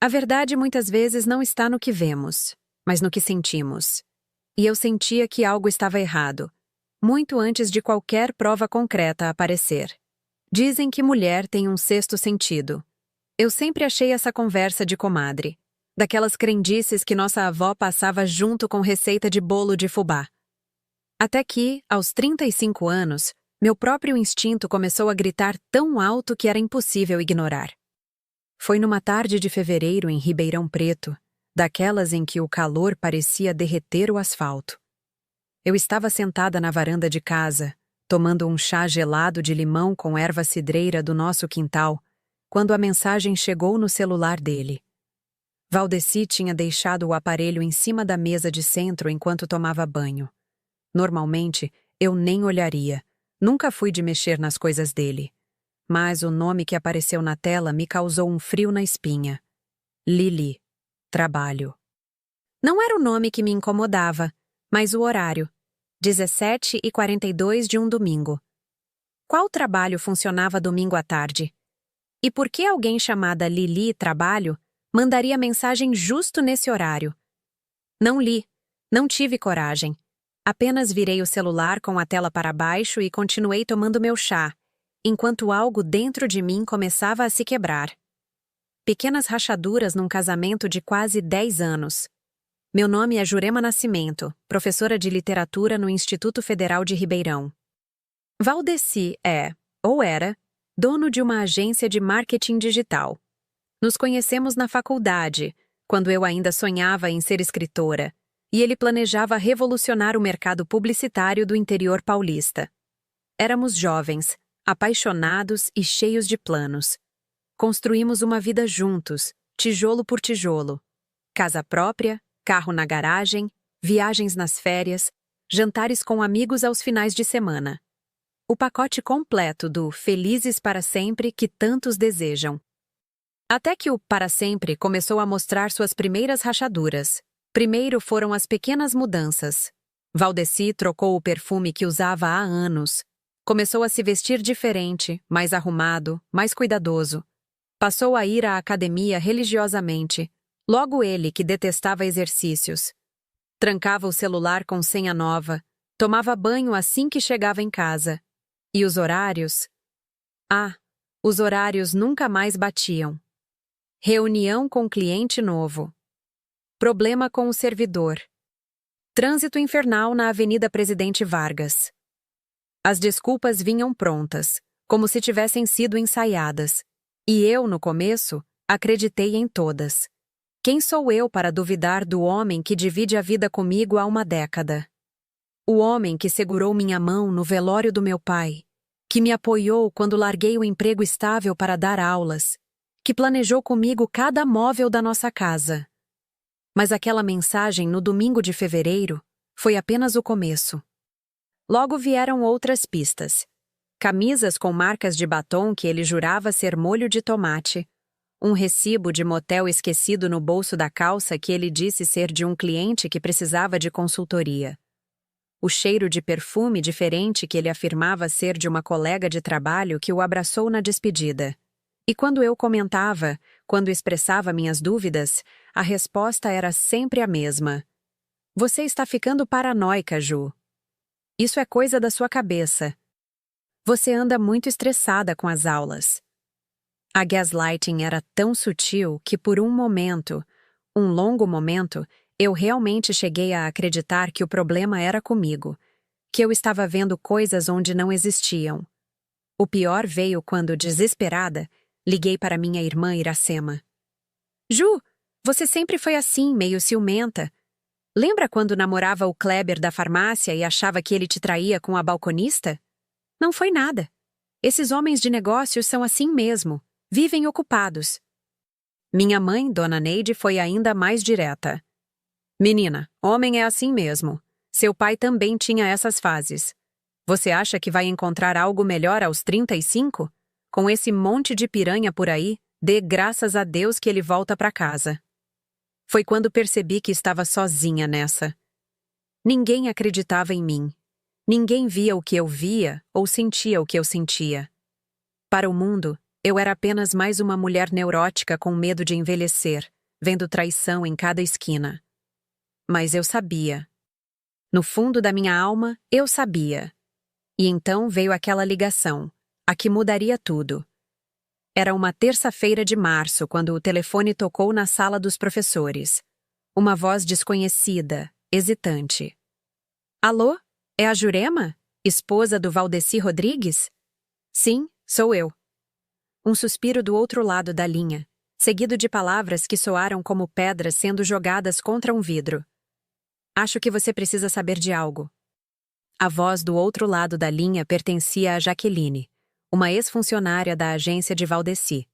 A verdade muitas vezes não está no que vemos, mas no que sentimos. E eu sentia que algo estava errado, muito antes de qualquer prova concreta aparecer. Dizem que mulher tem um sexto sentido. Eu sempre achei essa conversa de comadre, daquelas crendices que nossa avó passava junto com receita de bolo de fubá. Até que, aos 35 anos, meu próprio instinto começou a gritar tão alto que era impossível ignorar. Foi numa tarde de fevereiro em Ribeirão Preto, daquelas em que o calor parecia derreter o asfalto. Eu estava sentada na varanda de casa, tomando um chá gelado de limão com erva cidreira do nosso quintal, quando a mensagem chegou no celular dele. Valdeci tinha deixado o aparelho em cima da mesa de centro enquanto tomava banho. Normalmente, eu nem olharia. Nunca fui de mexer nas coisas dele. Mas o nome que apareceu na tela me causou um frio na espinha. Lili. Trabalho. Não era o nome que me incomodava, mas o horário. 17h42 de um domingo. Qual trabalho funcionava domingo à tarde? E por que alguém chamada Lili Trabalho mandaria mensagem justo nesse horário? Não li. Não tive coragem. Apenas virei o celular com a tela para baixo e continuei tomando meu chá, enquanto algo dentro de mim começava a se quebrar. Pequenas rachaduras num casamento de quase 10 anos. Meu nome é Jurema Nascimento, professora de literatura no Instituto Federal de Ribeirão. Valdeci é, ou era, dono de uma agência de marketing digital. Nos conhecemos na faculdade, quando eu ainda sonhava em ser escritora, e ele planejava revolucionar o mercado publicitário do interior paulista. Éramos jovens, apaixonados e cheios de planos. Construímos uma vida juntos, tijolo por tijolo. Casa própria, carro na garagem, viagens nas férias, jantares com amigos aos finais de semana. O pacote completo do felizes para sempre que tantos desejam. Até que o para sempre começou a mostrar suas primeiras rachaduras. Primeiro foram as pequenas mudanças. Valdeci trocou o perfume que usava há anos. Começou a se vestir diferente, mais arrumado, mais cuidadoso. Passou a ir à academia religiosamente. Logo ele, que detestava exercícios. Trancava o celular com senha nova. Tomava banho assim que chegava em casa. E os horários? Os horários nunca mais batiam. Reunião com cliente novo. Problema com o servidor. Trânsito infernal na Avenida Presidente Vargas. As desculpas vinham prontas, como se tivessem sido ensaiadas. E eu, no começo, acreditei em todas. Quem sou eu para duvidar do homem que divide a vida comigo há uma década? O homem que segurou minha mão no velório do meu pai, que me apoiou quando larguei o emprego estável para dar aulas, que planejou comigo cada móvel da nossa casa. Mas aquela mensagem no domingo de fevereiro foi apenas o começo. Logo vieram outras pistas. Camisas com marcas de batom que ele jurava ser molho de tomate, um recibo de motel esquecido no bolso da calça que ele disse ser de um cliente que precisava de consultoria. O cheiro de perfume diferente que ele afirmava ser de uma colega de trabalho que o abraçou na despedida. E quando eu comentava, quando expressava minhas dúvidas, a resposta era sempre a mesma. Você está ficando paranoica, Ju. Isso é coisa da sua cabeça. Você anda muito estressada com as aulas. A gaslighting era tão sutil que por um momento, um longo momento, eu realmente cheguei a acreditar que o problema era comigo, que eu estava vendo coisas onde não existiam. O pior veio quando, desesperada, liguei para minha irmã Iracema. Ju, você sempre foi assim, meio ciumenta. Lembra quando namorava o Kleber da farmácia e achava que ele te traía com a balconista? Não foi nada. Esses homens de negócios são assim mesmo, vivem ocupados. Minha mãe, Dona Neide, foi ainda mais direta. Menina, homem é assim mesmo. Seu pai também tinha essas fases. Você acha que vai encontrar algo melhor aos 35? Com esse monte de piranha por aí, dê graças a Deus que ele volta para casa. Foi quando percebi que estava sozinha nessa. Ninguém acreditava em mim. Ninguém via o que eu via ou sentia o que eu sentia. Para o mundo, Eu era apenas mais uma mulher neurótica com medo de envelhecer, vendo traição em cada esquina. Mas eu sabia. No fundo da minha alma, eu sabia. E então veio aquela ligação, a que mudaria tudo. Era uma terça-feira de março quando o telefone tocou na sala dos professores. Uma voz desconhecida, hesitante. Alô? É a Jurema? Esposa do Valdeci Rodrigues? Sim, sou eu. Um suspiro do outro lado da linha, seguido de palavras que soaram como pedras sendo jogadas contra um vidro. Acho que você precisa saber de algo. A voz do outro lado da linha pertencia a Jaqueline, uma ex-funcionária da agência de Valdeci.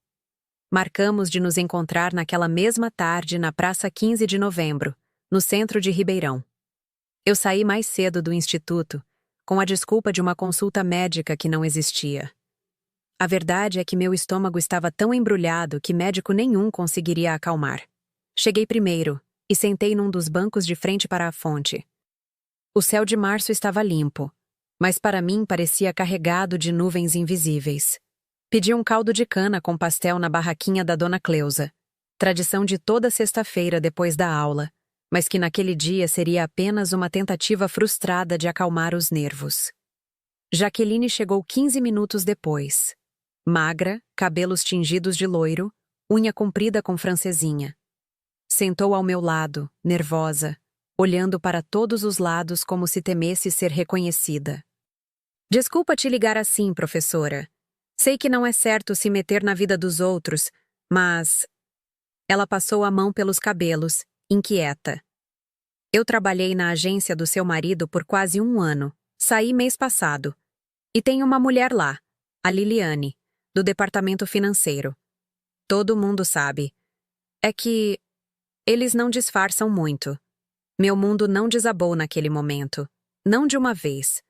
Marcamos de nos encontrar naquela mesma tarde na Praça 15 de Novembro, no centro de Ribeirão. Eu saí mais cedo do instituto, com a desculpa de uma consulta médica que não existia. A verdade é que meu estômago estava tão embrulhado que médico nenhum conseguiria acalmar. Cheguei primeiro e sentei num dos bancos de frente para a fonte. O céu de março estava limpo, mas para mim parecia carregado de nuvens invisíveis. Pedi um caldo de cana com pastel na barraquinha da Dona Cleusa, tradição de toda sexta-feira depois da aula, mas que naquele dia seria apenas uma tentativa frustrada de acalmar os nervos. Jaqueline chegou 15 minutos depois. Magra, cabelos tingidos de loiro, unha comprida com francesinha. Sentou ao meu lado, nervosa, olhando para todos os lados como se temesse ser reconhecida. Desculpa te ligar assim, professora. Sei que não é certo se meter na vida dos outros, mas... Ela passou a mão pelos cabelos, inquieta. Eu trabalhei na agência do seu marido por quase 1 ano. Saí mês passado. E tem uma mulher lá, a Liliane, do departamento financeiro. Todo mundo sabe. É que... eles não disfarçam muito. Meu mundo não desabou naquele momento. Não de uma vez.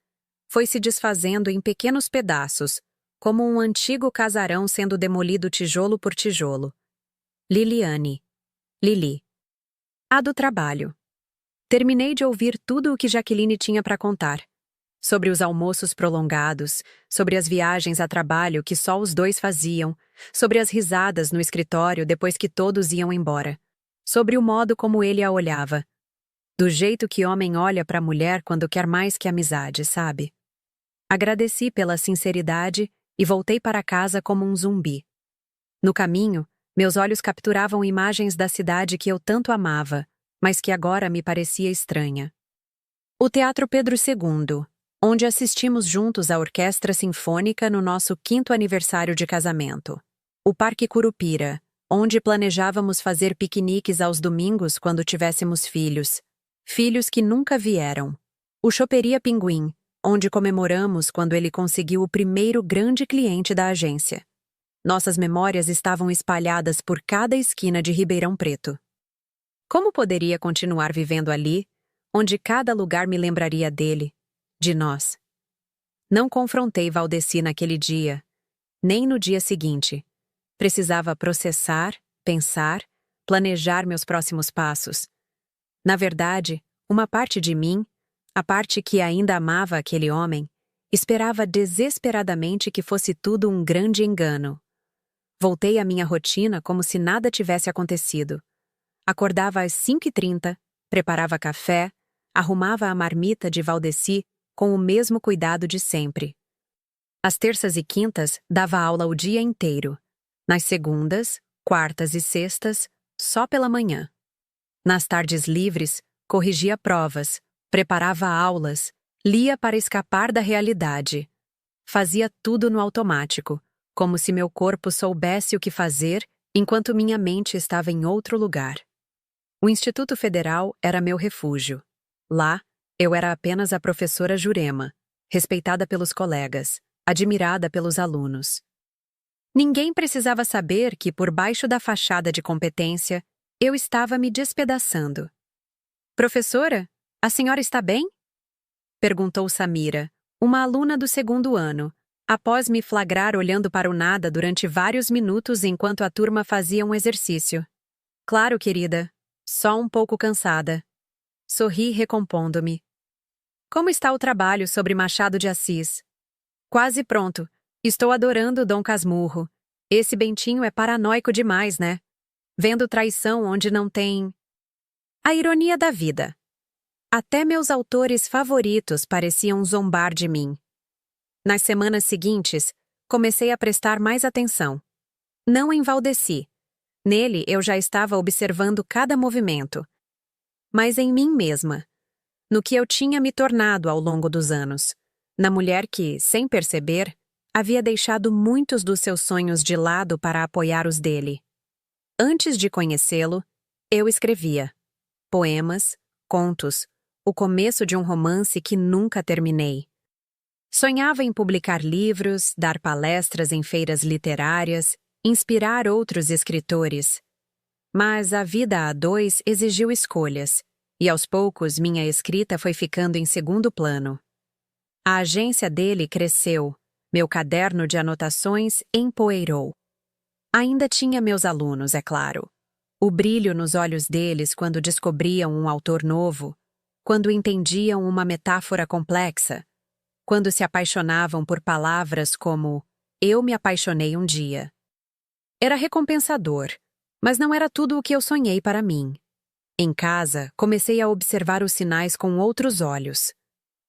Foi se desfazendo em pequenos pedaços, como um antigo casarão sendo demolido tijolo por tijolo. Liliane. Lili. A do trabalho. Terminei de ouvir tudo o que Jaqueline tinha para contar. Sobre os almoços prolongados, sobre as viagens a trabalho que só os dois faziam, sobre as risadas no escritório depois que todos iam embora, sobre o modo como ele a olhava. Do jeito que homem olha para a mulher quando quer mais que amizade, sabe? Agradeci pela sinceridade e voltei para casa como um zumbi. No caminho, meus olhos capturavam imagens da cidade que eu tanto amava, mas que agora me parecia estranha. O Teatro Pedro II, onde assistimos juntos à Orquestra Sinfônica no nosso 5º aniversário de casamento. O Parque Curupira, onde planejávamos fazer piqueniques aos domingos quando tivéssemos filhos. Filhos que nunca vieram. O Choperia Pinguim, onde comemoramos quando ele conseguiu o primeiro grande cliente da agência. Nossas memórias estavam espalhadas por cada esquina de Ribeirão Preto. Como poderia continuar vivendo ali, onde cada lugar me lembraria dele, de nós? Não confrontei Valdeci naquele dia, nem no dia seguinte. Precisava processar, pensar, planejar meus próximos passos. Na verdade, uma parte de mim, a parte que ainda amava aquele homem, esperava desesperadamente que fosse tudo um grande engano. Voltei à minha rotina como se nada tivesse acontecido. Acordava às 5h30, preparava café, arrumava a marmita de Valdeci com o mesmo cuidado de sempre. Às terças e quintas, dava aula o dia inteiro. Nas segundas, quartas e sextas, só pela manhã. Nas tardes livres, corrigia provas, preparava aulas, lia para escapar da realidade. Fazia tudo no automático, como se meu corpo soubesse o que fazer enquanto minha mente estava em outro lugar. O Instituto Federal era meu refúgio. Lá, eu era apenas a professora Jurema, respeitada pelos colegas, admirada pelos alunos. Ninguém precisava saber que, por baixo da fachada de competência, eu estava me despedaçando. Professora, a senhora está bem? Perguntou Samira, uma aluna do 2º ano, após me flagrar olhando para o nada durante vários minutos enquanto a turma fazia um exercício. Claro, querida. Só um pouco cansada. Sorri recompondo-me. Como está o trabalho sobre Machado de Assis? Quase pronto. Estou adorando Dom Casmurro. Esse Bentinho é paranoico demais, né? Vendo traição onde não tem... A ironia da vida. Até meus autores favoritos pareciam zombar de mim. Nas semanas seguintes, comecei a prestar mais atenção. Não em Valdeci. Nele eu já estava observando cada movimento. Mas em mim mesma. No que eu tinha me tornado ao longo dos anos. Na mulher que, sem perceber, havia deixado muitos dos seus sonhos de lado para apoiar os dele. Antes de conhecê-lo, eu escrevia poemas, contos, o começo de um romance que nunca terminei. Sonhava em publicar livros, dar palestras em feiras literárias, inspirar outros escritores. Mas a vida a dois exigiu escolhas, e aos poucos minha escrita foi ficando em segundo plano. A agência dele cresceu, meu caderno de anotações empoeirou. Ainda tinha meus alunos, é claro. O brilho nos olhos deles quando descobriam um autor novo, quando entendiam uma metáfora complexa, quando se apaixonavam por palavras como "eu me apaixonei um dia". Era recompensador, mas não era tudo o que eu sonhei para mim. Em casa, comecei a observar os sinais com outros olhos.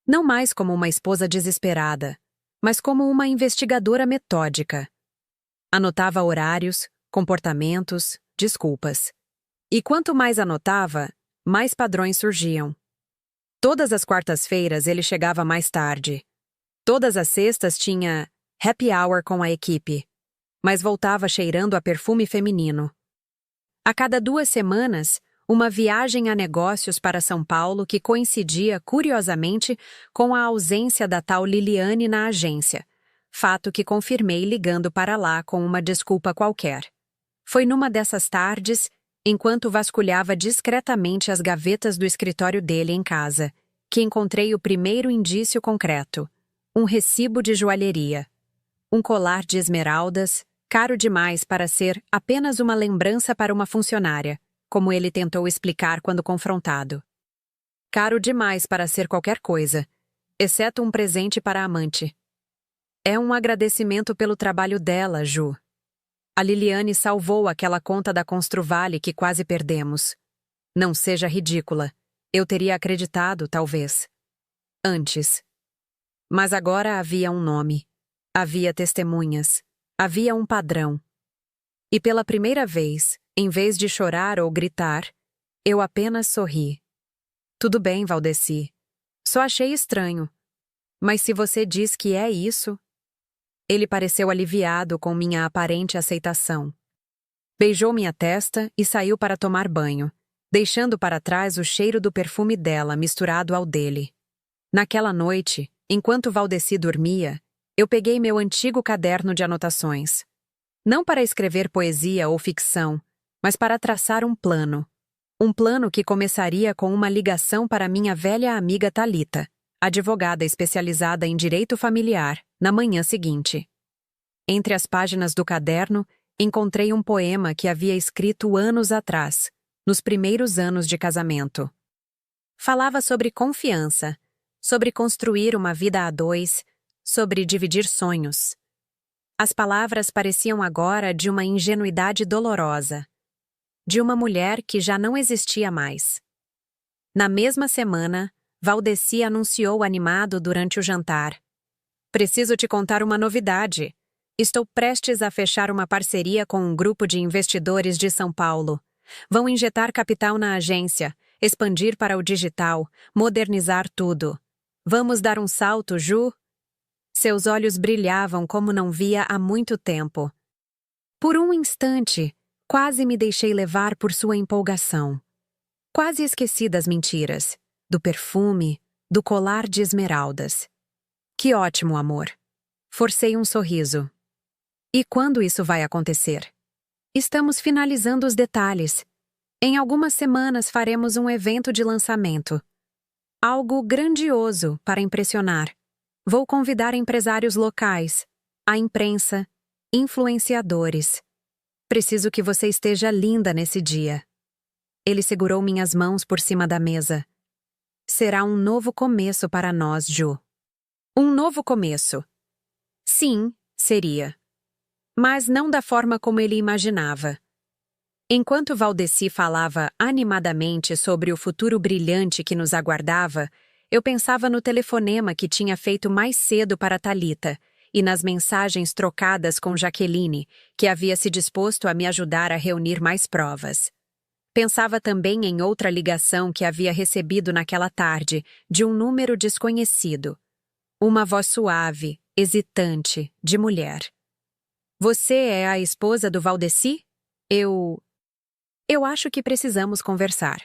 Não mais como uma esposa desesperada, mas como uma investigadora metódica. Anotava horários, comportamentos, desculpas. E quanto mais anotava, mais padrões surgiam. Todas as quartas-feiras ele chegava mais tarde. Todas as sextas tinha happy hour com a equipe, mas voltava cheirando a perfume feminino. A cada 2 semanas, uma viagem a negócios para São Paulo que coincidia, curiosamente, com a ausência da tal Liliane na agência, fato que confirmei ligando para lá com uma desculpa qualquer. Foi numa dessas tardes, enquanto vasculhava discretamente as gavetas do escritório dele em casa, que encontrei o primeiro indício concreto, um recibo de joalheria. Um colar de esmeraldas, caro demais para ser apenas uma lembrança para uma funcionária, como ele tentou explicar quando confrontado. Caro demais para ser qualquer coisa, exceto um presente para a amante. É um agradecimento pelo trabalho dela, Ju. A Liliane salvou aquela conta da Construvale que quase perdemos. Não seja ridícula. Eu teria acreditado, talvez. Antes. Mas agora havia um nome. Havia testemunhas. Havia um padrão. E pela primeira vez, em vez de chorar ou gritar, eu apenas sorri. Tudo bem, Valdeci. Só achei estranho. Mas se você diz que é isso... Ele pareceu aliviado com minha aparente aceitação. Beijou minha testa e saiu para tomar banho, deixando para trás o cheiro do perfume dela misturado ao dele. Naquela noite, enquanto Valdeci dormia, eu peguei meu antigo caderno de anotações. Não para escrever poesia ou ficção, mas para traçar um plano. Um plano que começaria com uma ligação para minha velha amiga Thalita, advogada especializada em direito familiar, na manhã seguinte. Entre as páginas do caderno, encontrei um poema que havia escrito anos atrás, nos primeiros anos de casamento. Falava sobre confiança, sobre construir uma vida a dois, sobre dividir sonhos. As palavras pareciam agora de uma ingenuidade dolorosa, de uma mulher que já não existia mais. Na mesma semana, Valdeci anunciou animado durante o jantar. Preciso te contar uma novidade. Estou prestes a fechar uma parceria com um grupo de investidores de São Paulo. Vão injetar capital na agência, expandir para o digital, modernizar tudo. Vamos dar um salto, Ju? Seus olhos brilhavam como não via há muito tempo. Por um instante, quase me deixei levar por sua empolgação. Quase esqueci das mentiras, do perfume, do colar de esmeraldas. Que ótimo, amor. Forcei um sorriso. E quando isso vai acontecer? Estamos finalizando os detalhes. Em algumas semanas faremos um evento de lançamento. Algo grandioso para impressionar. Vou convidar empresários locais, a imprensa, influenciadores. Preciso que você esteja linda nesse dia. Ele segurou minhas mãos por cima da mesa. Será um novo começo para nós, Ju. Um novo começo. Sim, seria. mas não da forma como ele imaginava. Enquanto Valdeci falava animadamente sobre o futuro brilhante que nos aguardava, eu pensava no telefonema que tinha feito mais cedo para Thalita e nas mensagens trocadas com Jaqueline, que havia se disposto a me ajudar a reunir mais provas. Pensava também em outra ligação que havia recebido naquela tarde, de um número desconhecido. Uma voz suave, hesitante, de mulher. Você é a esposa do Valdeci? Eu acho que precisamos conversar.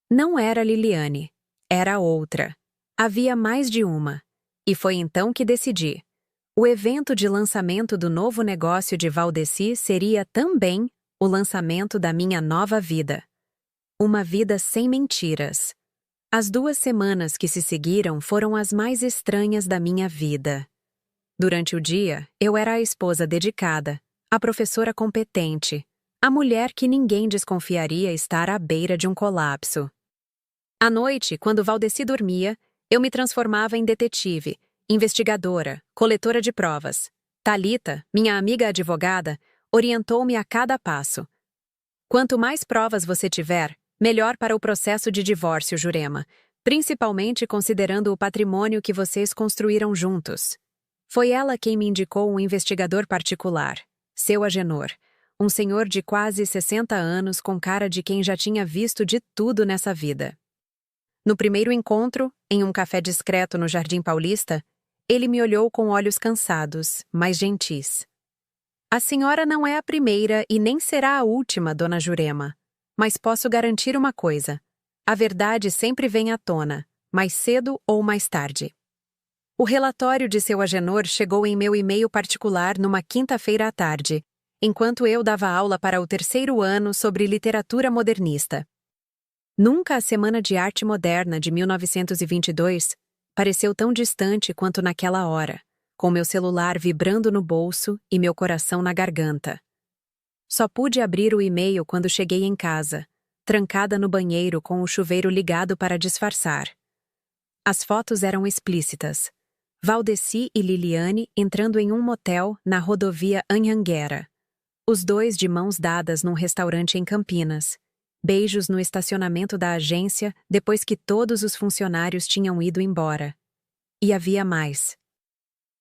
Não era Liliane. Era outra. Havia mais de uma. E foi então que decidi. O evento de lançamento do novo negócio de Valdeci seria também o lançamento da minha nova vida. Uma vida sem mentiras. As 2 semanas que se seguiram foram as mais estranhas da minha vida. Durante o dia, eu era a esposa dedicada, a professora competente, a mulher que ninguém desconfiaria estar à beira de um colapso. À noite, quando Valdeci dormia, eu me transformava em detetive, investigadora, coletora de provas. Thalita, minha amiga advogada, orientou-me a cada passo. Quanto mais provas você tiver, melhor para o processo de divórcio, Jurema, principalmente considerando o patrimônio que vocês construíram juntos. Foi ela quem me indicou um investigador particular, seu Agenor, um senhor de quase 60 anos com cara de quem já tinha visto de tudo nessa vida. No primeiro encontro, em um café discreto no Jardim Paulista, ele me olhou com olhos cansados, mas gentis. A senhora não é a primeira e nem será a última, dona Jurema. Mas posso garantir uma coisa. A verdade sempre vem à tona, mais cedo ou mais tarde. O relatório de seu Agenor chegou em meu e-mail particular numa quinta-feira à tarde, enquanto eu dava aula para o 3º ano sobre literatura modernista. Nunca a Semana de Arte Moderna de 1922 pareceu tão distante quanto naquela hora, com meu celular vibrando no bolso e meu coração na garganta. Só pude abrir o e-mail quando cheguei em casa, trancada no banheiro com o chuveiro ligado para disfarçar. As fotos eram explícitas. Valdeci e Liliane entrando em um motel na rodovia Anhanguera. Os dois de mãos dadas num restaurante em Campinas. Beijos no estacionamento da agência depois que todos os funcionários tinham ido embora. E havia mais.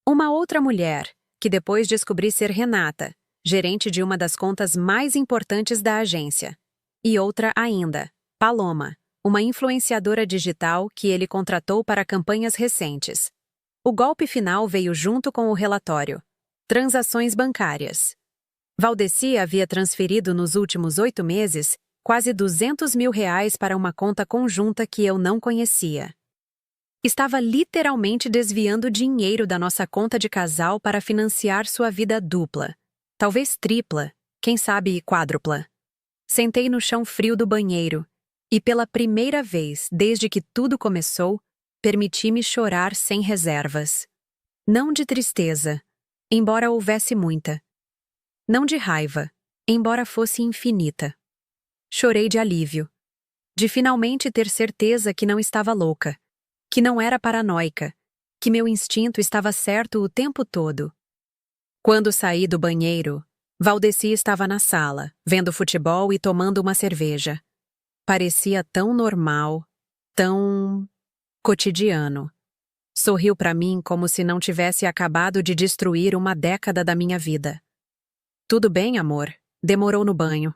Uma outra mulher, que depois descobri ser Renata, gerente de uma das contas mais importantes da agência. E outra ainda, Paloma, uma influenciadora digital que ele contratou para campanhas recentes. O golpe final veio junto com o relatório. Transações bancárias. Valdeci havia transferido nos últimos 8 meses quase R$200 mil para uma conta conjunta que eu não conhecia. Estava literalmente desviando dinheiro da nossa conta de casal para financiar sua vida dupla. Talvez tripla, quem sabe quádrupla. Sentei no chão frio do banheiro e, pela primeira vez desde que tudo começou, permiti-me chorar sem reservas. Não de tristeza, embora houvesse muita. Não de raiva, embora fosse infinita. Chorei de alívio. De finalmente ter certeza que não estava louca, que não era paranoica, que meu instinto estava certo o tempo todo. Quando saí do banheiro, Valdeci estava na sala, vendo futebol e tomando uma cerveja. Parecia tão normal, tão cotidiano. Sorriu para mim como se não tivesse acabado de destruir uma década da minha vida. Tudo bem, amor, demorou no banho.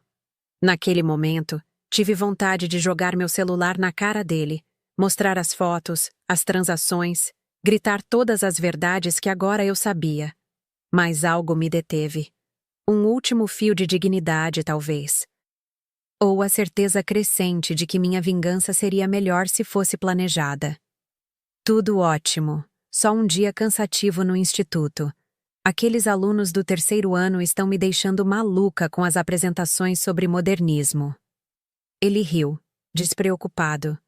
Naquele momento, tive vontade de jogar meu celular na cara dele, mostrar as fotos, as transações, gritar todas as verdades que agora eu sabia. Mas algo me deteve. Um último fio de dignidade, talvez. Ou a certeza crescente de que minha vingança seria melhor se fosse planejada. Tudo ótimo, só um dia cansativo no instituto. Aqueles alunos do 3º ano estão me deixando maluca com as apresentações sobre modernismo. Ele riu, despreocupado.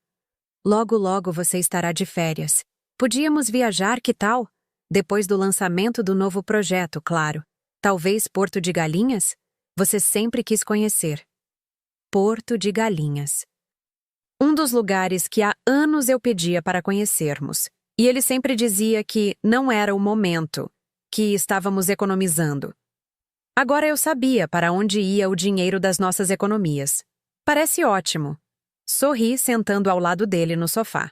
Logo, logo você estará de férias. Podíamos viajar, que tal? Depois do lançamento do novo projeto, claro. Talvez Porto de Galinhas? Você sempre quis conhecer. Porto de Galinhas. Um dos lugares que há anos eu pedia para conhecermos. E ele sempre dizia que não era o momento, que estávamos economizando. Agora eu sabia para onde ia o dinheiro das nossas economias. Parece ótimo. Sorri sentando ao lado dele no sofá.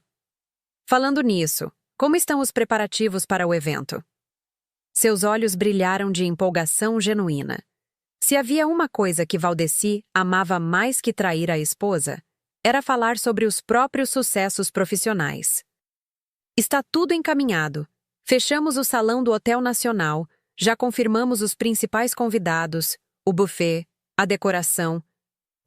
Falando nisso, como estão os preparativos para o evento? Seus olhos brilharam de empolgação genuína. Se havia uma coisa que Valdeci amava mais que trair a esposa, era falar sobre os próprios sucessos profissionais. Está tudo encaminhado. Fechamos o salão do Hotel Nacional, já confirmamos os principais convidados, o buffet, a decoração.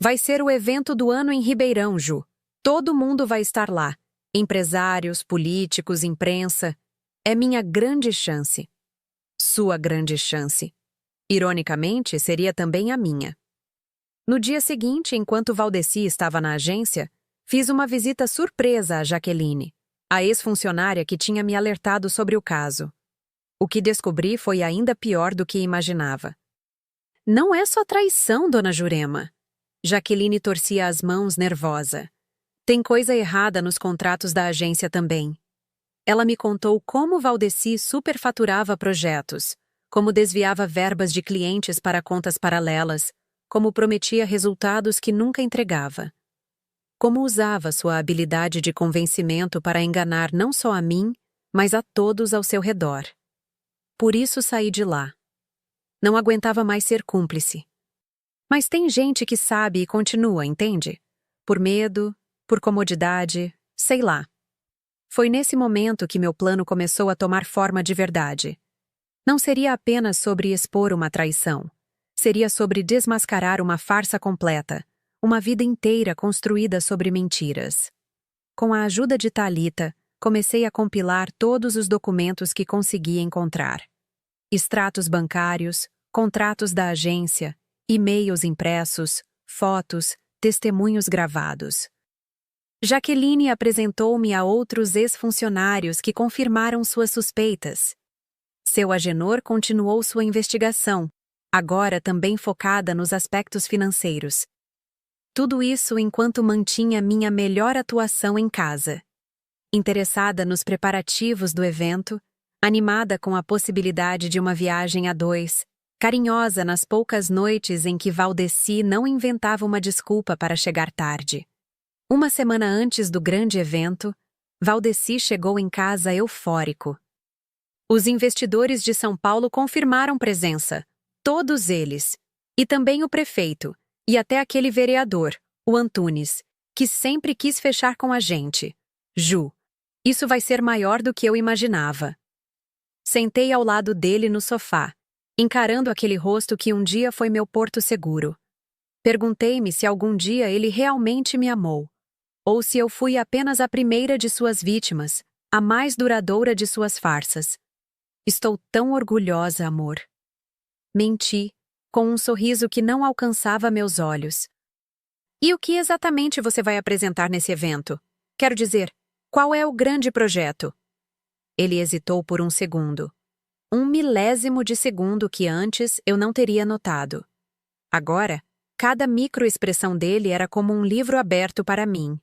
Vai ser o evento do ano em Ribeirão, Ju. Todo mundo vai estar lá. Empresários, políticos, imprensa. É minha grande chance. Sua grande chance. Ironicamente, seria também a minha. No dia seguinte, enquanto Valdeci estava na agência, fiz uma visita surpresa a Jaqueline, a ex-funcionária que tinha me alertado sobre o caso. O que descobri foi ainda pior do que imaginava. Não é só traição, dona Jurema. Jaqueline torcia as mãos nervosa. Tem coisa errada nos contratos da agência também. Ela me contou como Valdeci superfaturava projetos, como desviava verbas de clientes para contas paralelas, como prometia resultados que nunca entregava. Como usava sua habilidade de convencimento para enganar não só a mim, mas a todos ao seu redor. Por isso saí de lá. Não aguentava mais ser cúmplice. Mas tem gente que sabe e continua, entende? Por medo, por comodidade, sei lá. Foi nesse momento que meu plano começou a tomar forma de verdade. Não seria apenas sobre expor uma traição. Seria sobre desmascarar uma farsa completa, uma vida inteira construída sobre mentiras. Com a ajuda de Thalita, comecei a compilar todos os documentos que consegui encontrar. Extratos bancários, contratos da agência, e-mails impressos, fotos, testemunhos gravados. Jaqueline apresentou-me a outros ex-funcionários que confirmaram suas suspeitas. Seu Agenor continuou sua investigação, agora também focada nos aspectos financeiros. Tudo isso enquanto mantinha minha melhor atuação em casa. Interessada nos preparativos do evento, animada com a possibilidade de uma viagem a dois, carinhosa nas poucas noites em que Valdeci não inventava uma desculpa para chegar tarde. Uma semana antes do grande evento, Valdeci chegou em casa eufórico. Os investidores de São Paulo confirmaram presença, todos eles, e também o prefeito, e até aquele vereador, o Antunes, que sempre quis fechar com a gente. Ju, isso vai ser maior do que eu imaginava. Sentei ao lado dele no sofá, encarando aquele rosto que um dia foi meu porto seguro. Perguntei-me se algum dia ele realmente me amou, ou se eu fui apenas a primeira de suas vítimas, a mais duradoura de suas farsas. Estou tão orgulhosa, amor. Menti, com um sorriso que não alcançava meus olhos. E o que exatamente você vai apresentar nesse evento? Quero dizer, qual é o grande projeto? Ele hesitou por um segundo. 1/1000 de segundo que antes eu não teria notado. Agora, cada microexpressão dele era como um livro aberto para mim.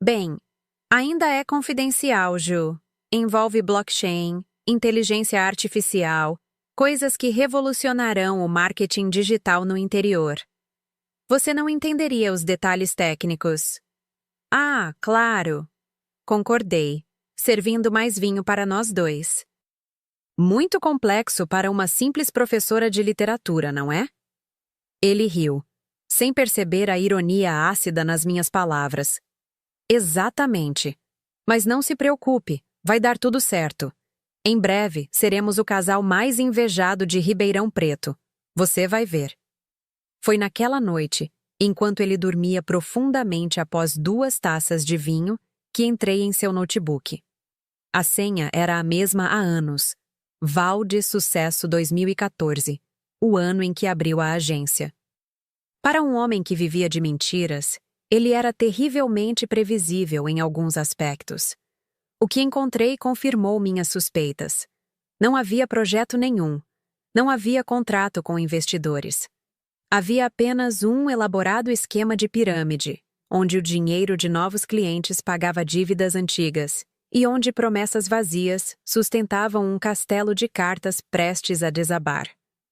Bem, ainda é confidencial, Ju. Envolve blockchain, inteligência artificial, coisas que revolucionarão o marketing digital no interior. Você não entenderia os detalhes técnicos. Ah, claro. Concordei, servindo mais vinho para nós dois. Muito complexo para uma simples professora de literatura, não é? Ele riu, sem perceber a ironia ácida nas minhas palavras. Exatamente. Mas não se preocupe, vai dar tudo certo. Em breve, seremos o casal mais invejado de Ribeirão Preto. Você vai ver. Foi naquela noite, enquanto ele dormia profundamente após 2 taças de vinho, que entrei em seu notebook. A senha era a mesma há anos. Valde Sucesso 2014, o ano em que abriu a agência. Para um homem que vivia de mentiras, ele era terrivelmente previsível em alguns aspectos. O que encontrei confirmou minhas suspeitas. Não havia projeto nenhum. Não havia contrato com investidores. Havia apenas um elaborado esquema de pirâmide, onde o dinheiro de novos clientes pagava dívidas antigas, e onde promessas vazias sustentavam um castelo de cartas prestes a desabar.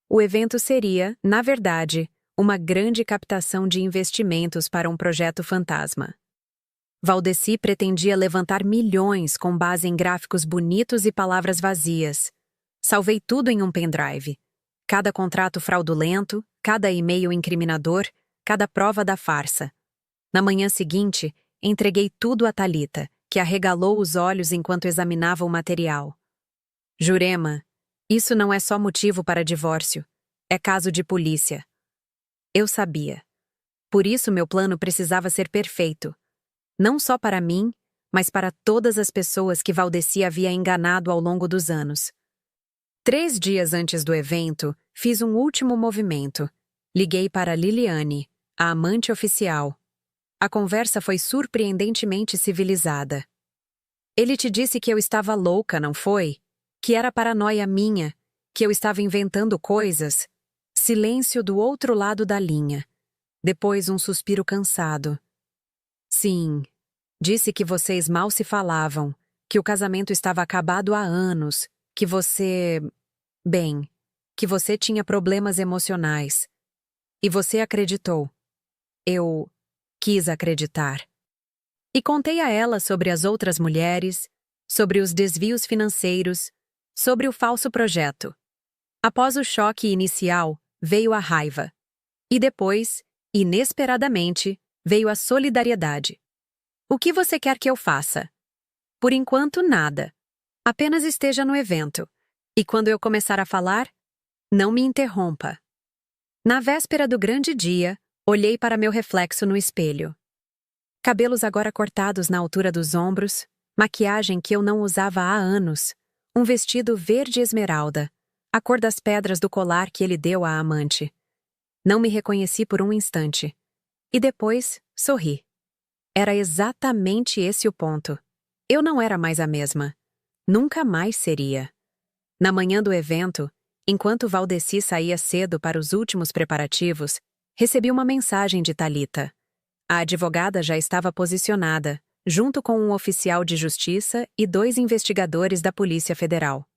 O evento seria, na verdade, uma grande captação de investimentos para um projeto fantasma. Valdeci pretendia levantar milhões com base em gráficos bonitos e palavras vazias. Salvei tudo em um pendrive. Cada contrato fraudulento, cada e-mail incriminador, cada prova da farsa. Na manhã seguinte, entreguei tudo a Thalita, que arregalou os olhos enquanto examinava o material. Jurema, isso não é só motivo para divórcio. É caso de polícia. Eu sabia. Por isso meu plano precisava ser perfeito. Não só para mim, mas para todas as pessoas que Valdeci havia enganado ao longo dos anos. 3 dias antes do evento, fiz um último movimento. Liguei para Liliane, a amante oficial. A conversa foi surpreendentemente civilizada. Ele te disse que eu estava louca, não foi? Que era paranoia minha, que eu estava inventando coisas. Silêncio do outro lado da linha. Depois um suspiro cansado. Sim, disse que vocês mal se falavam, que o casamento estava acabado há anos, que você... Bem, que você tinha problemas emocionais. E você acreditou. Eu quis acreditar. E contei a ela sobre as outras mulheres, sobre os desvios financeiros, sobre o falso projeto. Após o choque inicial, veio a raiva. E depois, inesperadamente, veio a solidariedade. O que você quer que eu faça? Por enquanto, nada. Apenas esteja no evento. E quando eu começar a falar, não me interrompa. Na véspera do grande dia, olhei para meu reflexo no espelho. Cabelos agora cortados na altura dos ombros, maquiagem que eu não usava há anos, um vestido verde esmeralda, a cor das pedras do colar que ele deu à amante. Não me reconheci por um instante. E depois, sorri. Era exatamente esse o ponto. Eu não era mais a mesma. Nunca mais seria. Na manhã do evento, enquanto Valdeci saía cedo para os últimos preparativos, recebi uma mensagem de Thalita. A advogada já estava posicionada, junto com um oficial de justiça e 2 investigadores da Polícia Federal.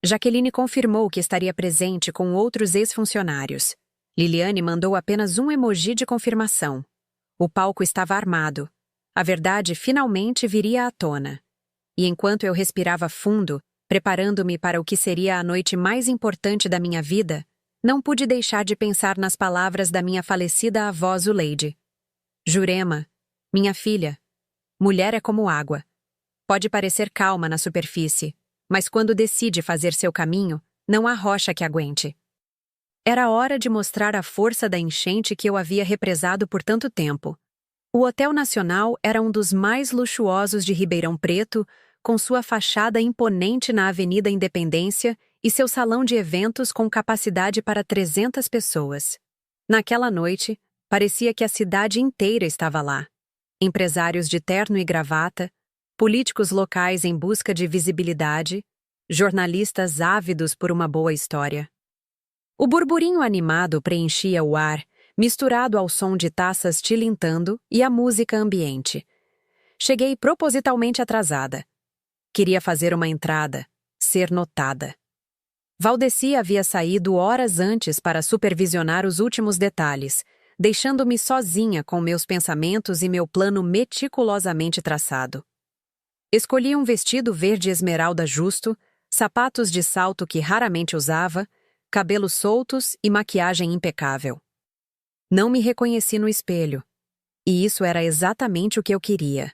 Jaqueline confirmou que estaria presente com outros ex-funcionários. Liliane mandou apenas um emoji de confirmação. O palco estava armado. A verdade finalmente viria à tona. E enquanto eu respirava fundo, preparando-me para o que seria a noite mais importante da minha vida, não pude deixar de pensar nas palavras da minha falecida avó Zuleide. Jurema, minha filha, mulher é como água. Pode parecer calma na superfície, mas quando decide fazer seu caminho, não há rocha que aguente. Era hora de mostrar a força da enchente que eu havia represado por tanto tempo. O Hotel Nacional era um dos mais luxuosos de Ribeirão Preto, com sua fachada imponente na Avenida Independência e seu salão de eventos com capacidade para 300 pessoas. Naquela noite, parecia que a cidade inteira estava lá. Empresários de terno e gravata, políticos locais em busca de visibilidade, jornalistas ávidos por uma boa história. O burburinho animado preenchia o ar, misturado ao som de taças tilintando e a música ambiente. Cheguei propositalmente atrasada. Queria fazer uma entrada, ser notada. Valdeci havia saído horas antes para supervisionar os últimos detalhes, deixando-me sozinha com meus pensamentos e meu plano meticulosamente traçado. Escolhi um vestido verde esmeralda justo, sapatos de salto que raramente usava, cabelos soltos e maquiagem impecável. Não me reconheci no espelho. E isso era exatamente o que eu queria.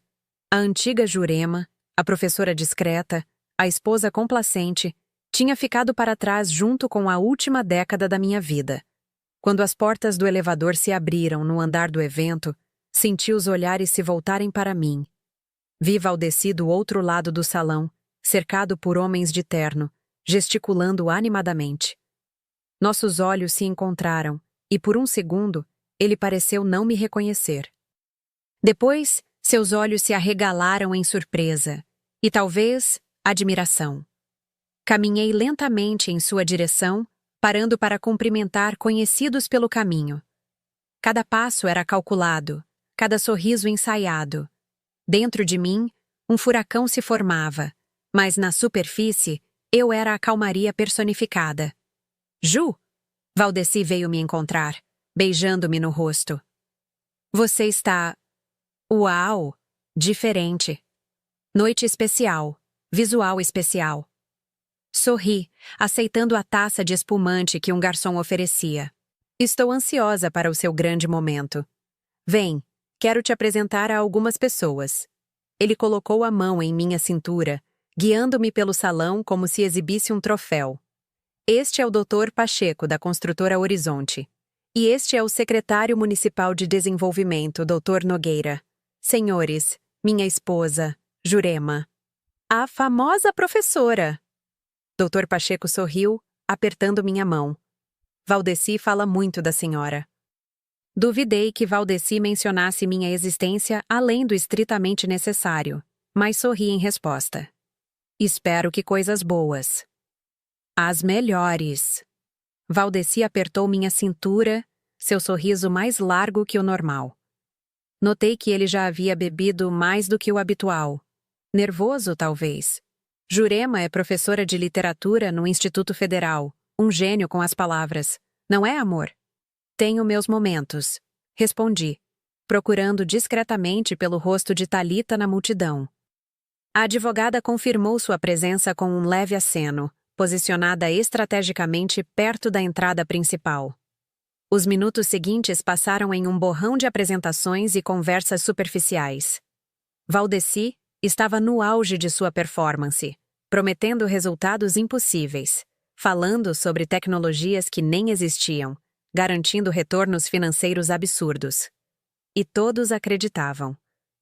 A antiga Jurema, a professora discreta, a esposa complacente, tinha ficado para trás junto com a última década da minha vida. Quando as portas do elevador se abriram no andar do evento, senti os olhares se voltarem para mim. Vi Valdeci do outro lado do salão, cercado por homens de terno, gesticulando animadamente. Nossos olhos se encontraram, e por um segundo, ele pareceu não me reconhecer. Depois, seus olhos se arregalaram em surpresa, e talvez admiração. Caminhei lentamente em sua direção, parando para cumprimentar conhecidos pelo caminho. Cada passo era calculado, cada sorriso ensaiado. Dentro de mim, Um furacão se formava, mas na superfície eu era a calmaria personificada. Ju! Valdeci veio me encontrar, beijando-me no rosto. Você está... Uau! Diferente. Noite especial. Visual especial. Sorri, aceitando a taça de espumante que um garçom oferecia. Estou ansiosa para o seu grande momento. Vem, quero te apresentar a algumas pessoas. Ele colocou a mão em minha cintura, guiando-me pelo salão como se exibisse um troféu. Este é o Dr. Pacheco, da construtora Horizonte. E este é o secretário municipal de desenvolvimento, Dr. Nogueira. Senhores, minha esposa, Jurema. A famosa professora. Dr. Pacheco sorriu, apertando minha mão. Valdeci fala muito da senhora. Duvidei que Valdeci mencionasse minha existência além do estritamente necessário, mas sorri em resposta. Espero que coisas boas. As melhores. Valdeci apertou minha cintura, seu sorriso mais largo que o normal. Notei que ele já havia bebido mais do que o habitual. Nervoso, talvez. Jurema é professora de literatura no Instituto Federal, um gênio com as palavras. Não é, amor? Tenho meus momentos, respondi, procurando discretamente pelo rosto de Thalita na multidão. A advogada confirmou sua presença com um leve aceno, posicionada estrategicamente perto da entrada principal. Os minutos seguintes passaram em um borrão de apresentações e conversas superficiais. Valdeci estava no auge de sua performance, prometendo resultados impossíveis, falando sobre tecnologias que nem existiam, garantindo retornos financeiros absurdos. E todos acreditavam.